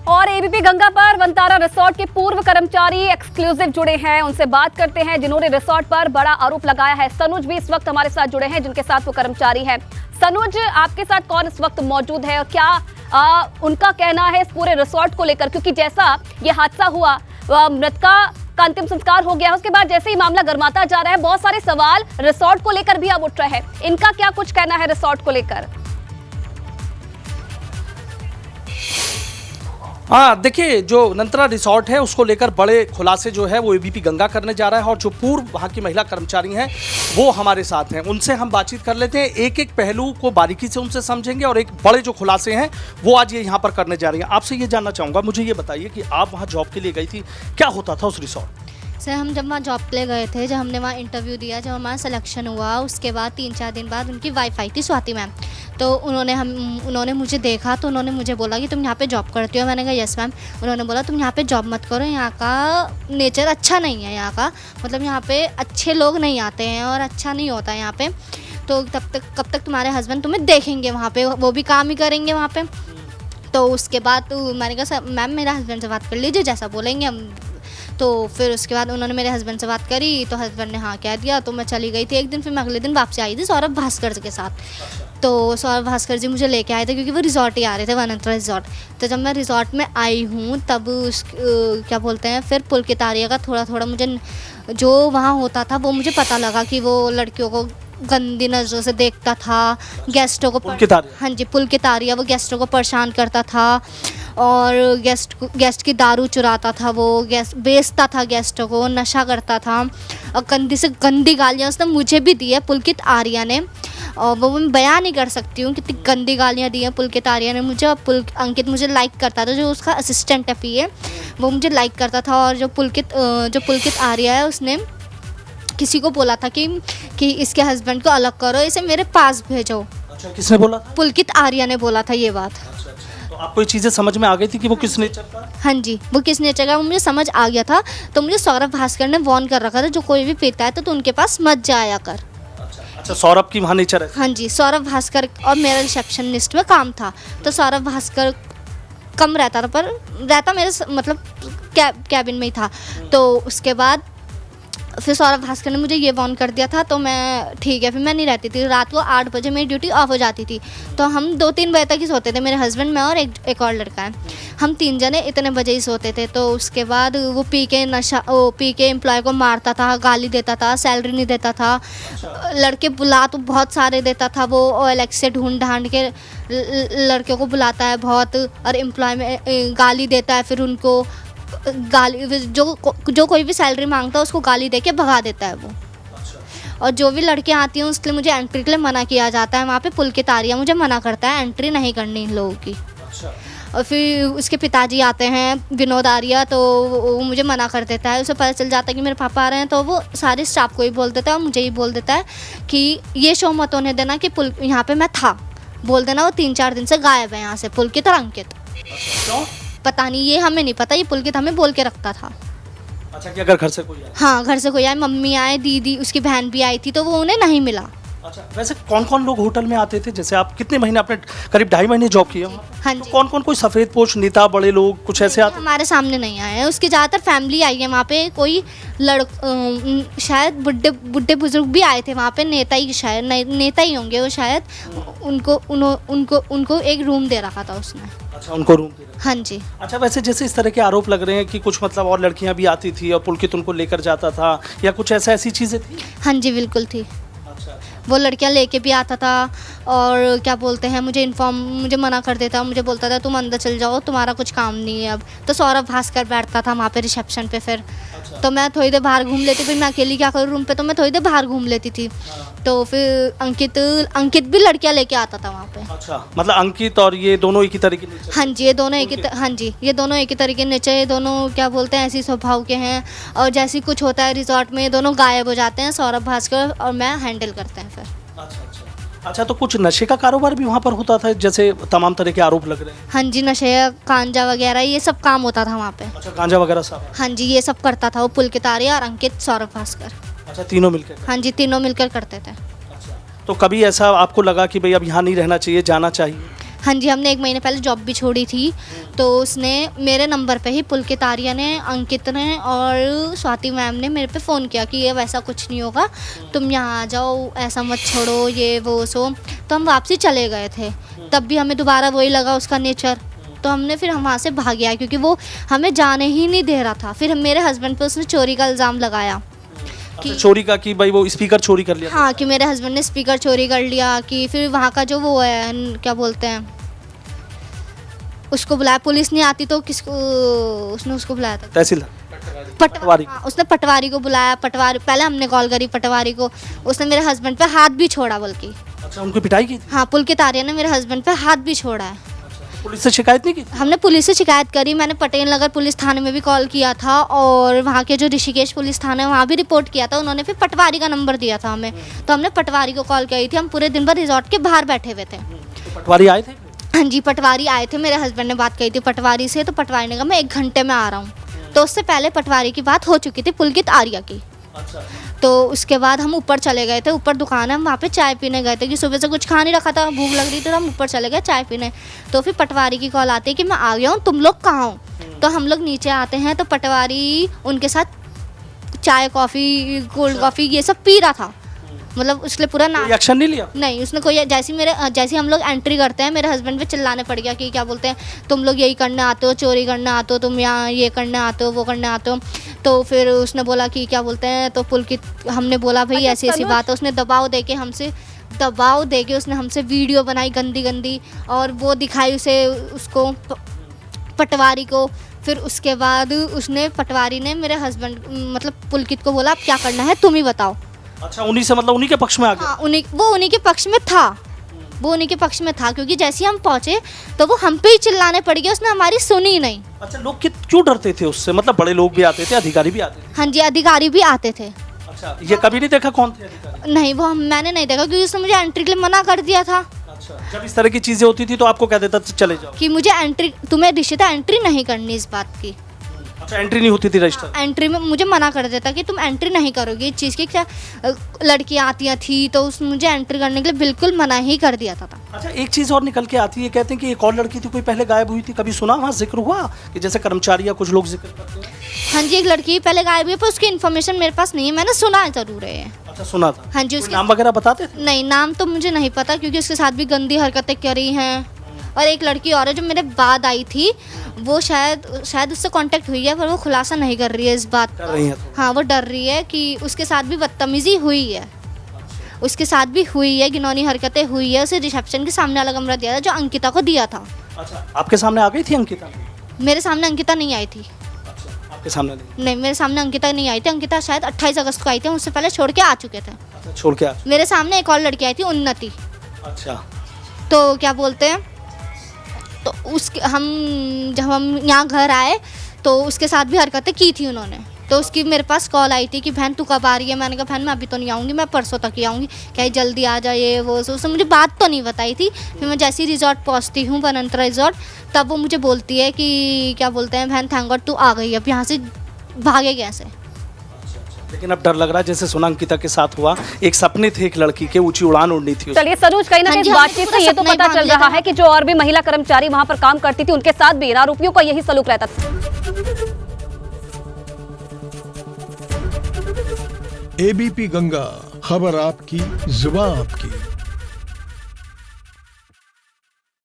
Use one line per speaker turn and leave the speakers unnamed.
और एबीपी गंगा पर वनतारा रिसोर्ट के पूर्व कर्मचारी एक्सक्लूसिव जुड़े हैं, उनसे बात करते हैं जिन्होंने रिसोर्ट पर बड़ा आरोप लगाया है। सनुज भी इस वक्त हमारे साथ जुड़े हैं, जिनके साथ वो कर्मचारी है। सनुज, आपके साथ कौन इस वक्त मौजूद है और क्या उनका कहना है इस पूरे रिसोर्ट को लेकर? क्योंकि जैसा ये हादसा हुआ, मृतका का अंतिम संस्कार हो गया, उसके बाद जैसे ही मामला गर्माता जा रहा है, बहुत सारे सवाल रिसोर्ट को लेकर भी अब उठ रहे हैं। इनका क्या कुछ कहना है रिसोर्ट को लेकर?
हाँ, देखिए, जो नंतरा रिसोर्ट है उसको लेकर बड़े खुलासे जो है वो एबीपी गंगा करने जा रहा है और जो पूर्व वहाँ की महिला कर्मचारी हैं वो हमारे साथ हैं। उनसे हम बातचीत कर लेते हैं, एक एक पहलू को बारीकी से उनसे समझेंगे और एक बड़े जो खुलासे हैं वो आज ये यहाँ पर करने जा रही हैं। आपसे ये जानना चाहूँगा, मुझे ये बताइए कि आप वहाँ जॉब के लिए गई थी, क्या होता था उस रिसोर्ट?
सर, हम जब वहाँ जॉब के लिए गए थे, जब हमने वहाँ इंटरव्यू दिया, जब हमारा सिलेक्शन हुआ, उसके बाद 3-4 दिन बाद उनकी वाइफ आई थी, स्वाति मैम। तो उन्होंने मुझे देखा, तो उन्होंने मुझे बोला कि तुम यहाँ पे जॉब करती हो? मैंने कहा यस मैम। उन्होंने बोला तुम यहाँ पे जॉब मत करो, यहाँ का नेचर अच्छा नहीं है, यहाँ का मतलब यहाँ पे अच्छे लोग नहीं आते हैं और अच्छा नहीं होता है यहाँ पे। तो कब तक तुम्हारे हस्बैंड तुम्हें देखेंगे वहाँ पे, वो भी काम ही करेंगे वहाँ पे। तो उसके बाद तो मैंने कहा मैम मेरे हस्बैंड से बात कर लीजिए, जैसा बोलेंगे हम। तो फिर उसके बाद उन्होंने मेरे हस्बैंड से बात करी, तो हस्बैंड ने हाँ कह दिया। तो मैं चली गई थी एक दिन, फिर मैं अगले दिन वापसी आई थी सौरभ भास्कर के साथ। तो सौरभ भास्कर जी मुझे लेके आए थे क्योंकि वो रिजॉर्ट ही आ रहे थे, वनंतरा रिजॉर्ट। तो जब मैं रिजॉर्ट में आई हूँ तब क्या बोलते हैं, फिर पुलकित आर्या का थोड़ा मुझे जो वहाँ होता था वो मुझे पता लगा कि वो लड़कियों को गंदी नज़रों से देखता था, गेस्टों को हाँ जी, पुलकित आर्या वो गेस्टों को परेशान करता था और गेस्ट की दारू चुराता था, वो गेस्ट बेचता था, गेस्टों को नशा करता था और गंदी से गंदी गालियाँ उसने मुझे भी दी है पुलकित आर्या ने। और वो मैं बयान नहीं कर सकती हूँ कितनी गंदी गालियाँ दी हैं पुलकित आर्या ने मुझे। और अंकित मुझे लाइक करता था, जो उसका असिस्टेंट है पीए, वो मुझे लाइक करता था। और जो पुलकित आर्या है उसने किसी को बोला था कि इसके हस्बैंड को अलग करो, इसे मेरे पास भेजो।
अच्छा, किसने बोला था?
पुलकित आर्या ने बोला था ये बात।
अच्छा, तो आपको ये चीज़ें समझ में आ गई थी कि वो किस नेचर का?
हाँ जी, वो किस नेचर का मुझे समझ आ गया था। तो मुझे सौरभ भास्कर ने वार्न कर रखा था, जो कोई भी पीता है तो उनके पास मत जाया कर।
अच्छा, सौरभ की वहाँ नेचर है?
हाँ जी, सौरभ भास्कर और मेरा रिसेप्शनिस्ट में काम था, तो सौरभ भास्कर कम रहता था, पर रहता मेरे मतलब कैबिन में ही था। तो उसके बाद फिर सौरभ भास्कर ने मुझे ये वार्न कर दिया था, तो मैं ठीक है, फिर मैं नहीं रहती थी। रात को 8 बजे मेरी ड्यूटी ऑफ हो जाती थी, तो हम 2-3 बजे तक ही सोते थे, मेरे हस्बैंड, मैं और एक और लड़का है। हम 3 जने इतने बजे ही सोते थे। तो उसके बाद वो पी के एम्प्लॉय को मारता था, गाली देता था, सैलरी नहीं देता था। लड़के बुला तो बहुत सारे देता था वो, OLX से ढूंढ के लड़कियों को बुलाता है बहुत, और एम्प्लॉय में गाली देता है। फिर उनको गाली जो कोई भी सैलरी मांगता है उसको गाली देके भगा देता है वो। और जो भी लड़कियां आती हैं उसके लिए मुझे एंट्री के लिए मना किया जाता है। वहाँ पे पुलकित आर्या मुझे मना करता है, एंट्री नहीं करनी इन लोगों की। और फिर उसके पिताजी आते हैं, विनोद आर्या, तो वो मुझे मना कर देता है। उसे पता चल जाता है कि मेरे पापा आ रहे हैं, तो वो सारे स्टाफ को ही बोल देता है और मुझे ही बोल देता है कि ये शो मत होने देना कि यहाँ पे मैं था, बोल देना वो 3-4 दिन से गायब है यहाँ से, पुलकित और अंकित। पता नहीं, ये हमें नहीं पता, ये पुलकित हमें बोल के रखता था।
अच्छा, कि अगर घर से कोई आए? हाँ,
घर से कोई आए, मम्मी आए, दीदी, उसकी बहन भी आई थी, तो वो उन्हें नहीं मिला।
अच्छा, वैसे कौन कौन लोग होटल में आते थे? जैसे आप कितने महीने, आपने करीब 2.5 महीने जॉब किया?
हाँ जी।
तो कौन कौन, कोई सफ़ेद पोश नेता, बड़े लोग कुछ ऐसे आते?
हमारे सामने नहीं आए हैं, उसकी ज़्यादातर फैमिली आई है वहाँ पे। कोई शायद बुढ़े बुजुर्ग भी आए थे वहाँ पे, नेता ही शायद, नेता ही होंगे वो शायद। उनको एक रूम दे रखा था उसने।
अच्छा, उनको रूम दे रखा?
हाँ जी।
अच्छा, वैसे जैसे इस तरह के आरोप लग रहे हैं कि कुछ मतलब और लड़कियाँ भी आती थी और पुलकित उनको लेकर जाता था, या कुछ ऐसी चीज़ें थी?
हाँ जी, बिल्कुल थी। वो लड़कियां लेके भी आता था और क्या बोलते हैं, मुझे मना कर देता, मुझे बोलता था तुम अंदर चल जाओ, तुम्हारा कुछ काम नहीं है अब। तो सौरभ भास्कर बैठता था वहाँ पे रिसेप्शन पे। फिर तो मैं थोड़ी देर बाहर घूम लेती, फिर मैं अकेली क्या करूँ रूम पे, तो मैं थोड़ी देर बाहर घूम लेती थी। तो फिर अंकित भी लड़कियां लेके आता था वहाँ पे।
अच्छा, मतलब अंकित और ये दोनों एक ही तरह के?
हाँ जी, ये दोनों एक ही तरह के नेचर, ये दोनों क्या बोलते हैं ऐसी स्वभाव के हैं। और जैसे कुछ होता है रिजॉर्ट में, ये दोनों गायब हो जाते हैं, सौरभ भास्कर और मैं हैंडल करते हैं फिर।
अच्छा, तो कुछ नशे का कारोबार भी वहाँ पर होता था, जैसे तमाम तरह के आरोप लग रहे हैं?
हाँ जी, नशे, गांजा वगैरह ये सब काम होता था वहाँ पे।
अच्छा, गांजा वगैरह सब?
हाँ जी, ये सब करता था वो पुलकित आर्या और अंकित, सौरभ भास्कर।
अच्छा, तीनों मिलकर?
हाँ जी, तीनों मिलकर करते थे।
अच्छा, तो कभी ऐसा आपको लगा कि भाई अब यहाँ नहीं रहना चाहिए, जाना चाहिए?
हाँ जी, हमने 1 महीने पहले जॉब भी छोड़ी थी। तो उसने मेरे नंबर पे ही पुलकित आर्या ने, अंकित ने और स्वाति मैम ने मेरे पे फ़ोन किया कि ये वैसा कुछ नहीं होगा, तुम यहाँ आ जाओ, ऐसा मत छोड़ो, ये वो सो। तो हम वापसी चले गए थे, तब भी हमें दोबारा वही लगा उसका नेचर। तो हमने फिर हम वहाँ से भाग गया क्योंकि वो हमें जाने ही नहीं दे रहा था। फिर मेरे हस्बैंड पे उसने चोरी का इल्ज़ाम लगाया
अच्छा, चोरी का कि भाई वो स्पीकर चोरी कर लिया।
हाँ, कि मेरे हस्बैंड ने स्पीकर चोरी कर लिया। कि फिर वहाँ का जो वो है, क्या बोलते हैं, उसको बुलाया, पुलिस नहीं आती तो किसको उसने उसको बुलाया था,
तहसीलदार
पटवारी। हाँ, उसने पटवारी को बुलाया। पटवारी, पहले हमने कॉल करी पटवारी को, उसने मेरे हस्बैंड पे हाथ भी छोड़ा बल्कि।
अच्छा, उनकी पिटाई की थी?
हाँ, पुलकित आर्या ने मेरे हस्बैंड पे हाथ भी छोड़ा है।
पुलिस से शिकायत नहीं की?
हमने पुलिस से शिकायत करी, मैंने पटेल नगर पुलिस थाने में भी कॉल किया था और वहाँ के जो ऋषिकेश पुलिस थाना है वहाँ भी रिपोर्ट किया था। उन्होंने फिर पटवारी का नंबर दिया था हमें, तो हमने पटवारी को कॉल करी थी। हम पूरे दिन भर रिजॉर्ट के बाहर बैठे हुए थे।
तो पटवारी आए थे?
हाँ जी, पटवारी आए थे। मेरे हस्बैंड ने बात कही थी पटवारी से, तो पटवारी ने कहा मैं 1 घंटे में आ रहा हूँ। तो उससे पहले पटवारी की बात हो चुकी थी पुलकित आर्या की।
अच्छा।
तो उसके बाद हम ऊपर चले गए थे, ऊपर दुकान है, हम वहाँ पे चाय पीने गए थे कि सुबह से कुछ खा नहीं रखा था, भूख लग रही थी, तो हम ऊपर चले गए चाय पीने। तो फिर पटवारी की कॉल आती है कि मैं आ गया हूँ, तुम लोग कहाँ हो। तो हम लोग नीचे आते हैं तो पटवारी उनके साथ चाय, कॉफ़ी, कोल्ड कॉफ़ी ये सब पी रहा था। मतलब उसने पूरा
कोई एक्शन नहीं लिया?
नहीं, उसने कोई, जैसे हम लोग एंट्री करते हैं मेरे हस्बैंड पे चिल्लाने पड़ गया कि क्या बोलते हैं, तुम लोग यही करने आते हो, चोरी करने आते हो, तुम यहाँ ये करने आते हो, वो करने आते हो। तो फिर उसने बोला कि क्या बोलते हैं, तो पुलकित, हमने बोला भाई
अच्छा,
ऐसी ऐसी बात है। उसने दबाव देके उसने हमसे वीडियो बनाई गंदी गंदी और वो दिखाई उसको पटवारी को। फिर उसके बाद पटवारी ने मेरे हस्बैंड मतलब पुलकित को बोला अब क्या करना है तुम ही बताओ।
अच्छा, उन्हीं से मतलब उन्हीं के पक्ष में आ गया?
हाँ, उन्हीं के पक्ष में था। वो उन्हीं के पक्ष में था क्योंकि जैसे ही हम पहुंचे तो वो हम पे ही चिल्लाने पड़ गए, उसने हमारी सुनी नहीं।
अच्छा, लोग क्यों डरते थे उससे? मतलब बड़े लोग भी आते थे, अधिकारी भी आते थे?
हाँ जी, अधिकारी भी आते थे।
अच्छा, ये कभी नहीं देखा कौन थे अधिकारी?
नहीं, वो मैंने नहीं देखा क्योंकि उसने मुझे एंट्री के लिए मना कर दिया था।
अच्छा, जब इस तरह की चीजें होती थी तो आपको कह देता था चले जाओ? कि
मुझे तुम्हें रिश्ता एंट्री नहीं करनी इस बात की।
अच्छा, एंट्री नहीं होती थी रजिस्टर?
एंट्री में मुझे मना कर देता कि तुम एंट्री नहीं करोगे। इस चीज़ की क्या लड़कियाँ आती थी तो मुझे एंट्री करने के लिए बिल्कुल मना ही कर दिया था।
अच्छा, एक चीज़ और निकल के आती है, कहते हैं कि एक और लड़की थी कोई पहले गायब हुई थी, कभी सुना वहाँ जिक्र हुआ कि जैसे कर्मचारी या कुछ लोग जिक्र करते हैं?
हाँ जी, एक लड़की पहले गायब हुई पर उसकी इन्फॉर्मेशन मेरे पास नहीं है, मैंने सुना जरूर है।
अच्छा, सुना था?
हाँ जी,
उसके नाम वगैरह बताते थे?
नहीं, नाम तो मुझे नहीं पता क्योंकि उसके साथ भी गंदी हरकतें करी हैं। और एक लड़की और है जो मेरे बाद आई थी, वो शायद उससे कांटेक्ट हुई है पर वो खुलासा नहीं कर रही है इस बात
कर रही है
का। हाँ, वो डर रही है कि उसके साथ भी बदतमीजी हुई है, उसके साथ भी हुई है, घिनौनी हरकतें हुई है। उसे रिसेप्शन के सामने वाला कमरा दिया था जो अंकिता को दिया था।
अच्छा, आपके सामने आ गई थी अंकिता?
मेरे सामने अंकिता नहीं आई थी।
अच्छा, आपके सामने
नहीं, मेरे सामने अंकिता नहीं आई थी। अंकिता शायद 28 अगस्त को आई थी, उससे पहले छोड़ के आ चुके थे।
अच्छा, छोड़ के आ?
मेरे सामने एक और लड़की आई थी, उन्नति।
अच्छा,
तो क्या बोलते हैं, तो जब हम यहाँ घर आए तो उसके साथ भी हरकतें की थी उन्होंने। तो उसकी मेरे पास कॉल आई थी कि बहन तू कब आ रही है। मैंने कहा बहन मैं अभी तो नहीं आऊँगी, मैं परसों तक ही आऊँगी, क्या जल्दी आ जाए वो। उसने मुझे बात तो नहीं बताई थी। फिर मैं जैसे ही रिजॉर्ट पहुँचती हूँ, बनंतरा रिजॉर्ट, तब वो मुझे बोलती है कि क्या बोलते हैं, बहन थैंक गॉड तू आ गई, अब यहाँ से भागे कैसे।
लेकिन अब डर लग रहा है जैसे सोना अंकिता के साथ हुआ। एक सपने थे एक लड़की के, ऊंची उड़ान उड़नी थी।
चलिए सरोज, कहीं ना कहीं इस बातचीत से ये तो पता चल रहा है कि जो और भी महिला कर्मचारी वहां पर काम करती थी उनके साथ भी इन आरोपियों का यही सलूक रहता था।
एबीपी गंगा, खबर आपकी, जुबान आपकी।